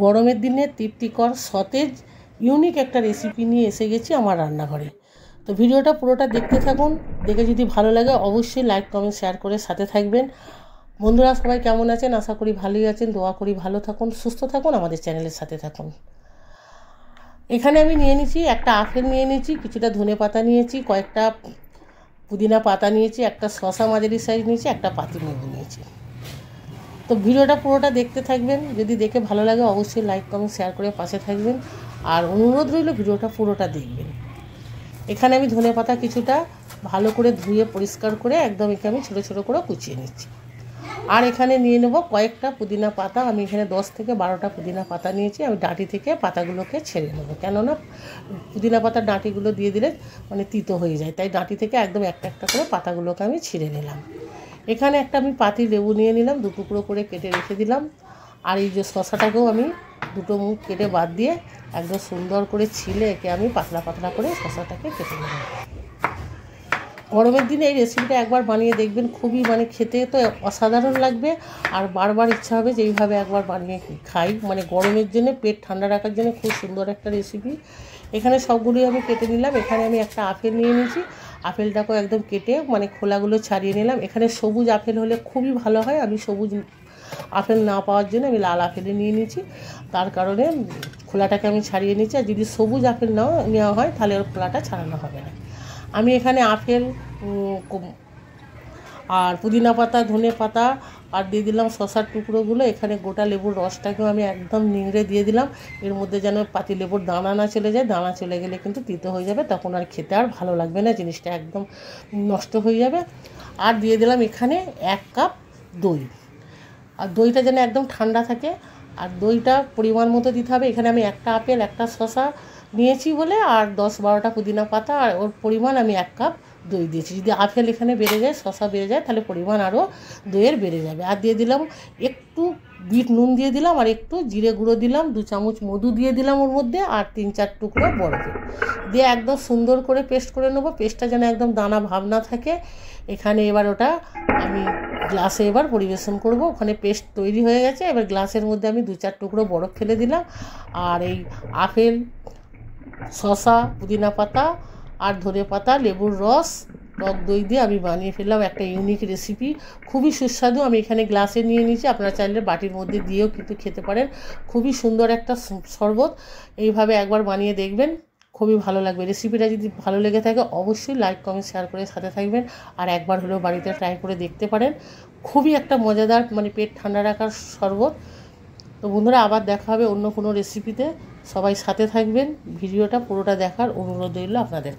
গরমের দিনে তৃপ্তিকর সতেজ ইউনিক একটা রেসিপি নিয়ে এসে গেছি আমার রান্নাঘরে। তো ভিডিওটা পুরোটা দেখতে থাকুন। দেখে যদি ভালো লাগে অবশ্যই লাইক কমেন্ট শেয়ার করে সাথে থাকবেন। বন্ধুরা সবাই কেমন আছেন? আশা করি ভালোই আছেন। দোয়া করি ভালো থাকুন, সুস্থ থাকুন, আমাদের চ্যানেলের সাথে থাকুন। এখানে আমি নিয়ে নিয়েছি একটা আপেল, নিয়ে নিয়েছি কিছুটা ধনেপাতা, নিয়েছি কয়েকটা পুদিনা পাতা, নিয়েছি একটা শসা মাঝারি সাইজ, নিয়েছি একটা পাতিলেবু নিয়েছি। তো ভিডিওটা পুরোটা দেখতে থাকবেন। যদি দেখে ভালো লাগে অবশ্যই লাইক কমেন্ট শেয়ার করে পাশে থাকবেন। আর অনুরোধ রইল ভিডিওটা পুরোটা দেখবেন। এখানে আমি ধনেপাতা কিছুটা ভালো করে ধুয়ে পরিষ্কার করে একদম এখানে আমি ছোটো ছোটো করে কুচিয়ে নিচ্ছি। আর এখানে নিয়ে নেব কয়েকটা পুদিনা পাতা। আমি এখানে 10 থেকে 12টা পুদিনা পাতা নিয়েছি। আমি ডাঁটি থেকে পাতাগুলোকে ছেড়ে নেব, কেননা পুদিনা পাতার ডাঁটিগুলো দিয়ে দিলে মানে তিতো হয়ে যায়, তাই ডাঁটি থেকে একদম একটা একটা করে পাতাগুলোকে আমি ছিঁড়ে নিলাম। এখানে একটা আমি পাতি লেবু নিয়ে নিলাম, 2 টুকরো করে কেটে রেখে দিলাম। আর এই যে শসাটাকেও আমি 2টো মুখ কেটে বাদ দিয়ে একদম সুন্দর করে ছিলে একে আমি পাতলা পাতলা করে শসাটাকে কেটে নেব। গরমের দিনে এই রেসিপিটা একবার বানিয়ে দেখবেন, খুবই মানে খেতে তো অসাধারণ লাগবে। আর বারবার ইচ্ছা হবে যে এইভাবে একবার বানিয়ে খাই। মানে গরমের জন্য পেট ঠান্ডা রাখার জন্য খুব সুন্দর একটা রেসিপি। এখানে সবগুলোই আমি কেটে নিলাম। এখানে আমি একটা আপেল নিয়ে নিয়েছি, আপেলটাকেও একদম কেটে মানে খোলাগুলো ছাড়িয়ে নিলাম। এখানে সবুজ আপেল হলে খুবই ভালো হয়। আমি সবুজ আপেল না পাওয়ার জন্য আমি লাল আপেলে নিয়ে নিয়েছি, তার কারণে খোলাটাকে আমি ছাড়িয়ে নিয়েছি। আর যদি সবুজ আপেল নাও নেওয়া হয় তাহলে ওর খোলাটা ছাড়ানো হবে না। আমি এখানে আপেল আর পুদিনা পাতা, ধনে পাতা আর দিয়ে দিলাম শসার টুকরোগুলো। এখানে গোটা লেবুর রসটাকেও আমি একদম নিংড়ে দিয়ে দিলাম। এর মধ্যে যেন পাতি লেবুর দানা না চলে যায়, দানা চলে গেলে কিন্তু তিতো হয়ে যাবে, তখন আর খেতে আর ভালো লাগবে না, জিনিসটা একদম নষ্ট হয়ে যাবে। আর দিয়ে দিলাম এখানে 1 কাপ দই। আর দইটা যেন একদম ঠান্ডা থাকে, আর দইটা পরিমাণ মতো দিতে হবে। এখানে আমি একটা আপেল একটা শসা নিয়েছি বলে আর 10-12টা পুদিনা পাতা আর ওর পরিমাণ আমি 1 কাপ দই দিয়েছি। যদি আপেল এখানে বেড়ে যায়, শসা বেড়ে যায়, তাহলে পরিমাণ আরও দইয়ের বেড়ে যাবে। আর দিয়ে দিলাম একটু বিট নুন দিয়ে দিলাম, আর একটু জিরে গুঁড়ো দিলাম, 2 চামচ মধু দিয়ে দিলাম ওর মধ্যে, আর 3-4 টুকরো বরফ দিয়ে একদম সুন্দর করে পেস্ট করে নেবো। পেস্টটা যেন একদম দানা ভাব না থাকে। এখানে এবার ওটা আমি গ্লাসে এবার পরিবেশন করব। ওখানে পেস্ট তৈরি হয়ে গেছে। এবার গ্লাসের মধ্যে আমি 2-4 টুকরো বরফ ফেলে দিলাম। আর এই আপেল, শসা, পুদিনা পাতা আর ধনে পাতা, লেবুর রস, টক দই দিয়ে আমি বানিয়ে ফেললাম একটা ইউনিক রেসিপি, খুবই সুস্বাদু। আমি এখানে গ্লাসে নিয়ে নিয়েছি, আপনারা চাইলে বাটির মধ্যে দিয়েও কিন্তু খেতে পারেন। খুবই সুন্দর একটা শরবত। এইভাবে একবার বানিয়ে দেখবেন, খুবই ভালো লাগবে। রেসিপিটা যদি ভালো লেগে থাকে অবশ্যই লাইক কমেন্ট শেয়ার করে সাথে থাকবেন। আর একবার হলেও বাড়িতে ট্রাই করে দেখতে পারেন। খুবই একটা মজাদার মানে পেট ঠান্ডা রাখার শরবত। তো বন্ধুরা আবার দেখা হবে অন্য কোনো রেসিপিতে। সবাই সাথে থাকবেন। ভিডিওটা পুরোটা দেখার অনুরোধ রইল আপনাদের।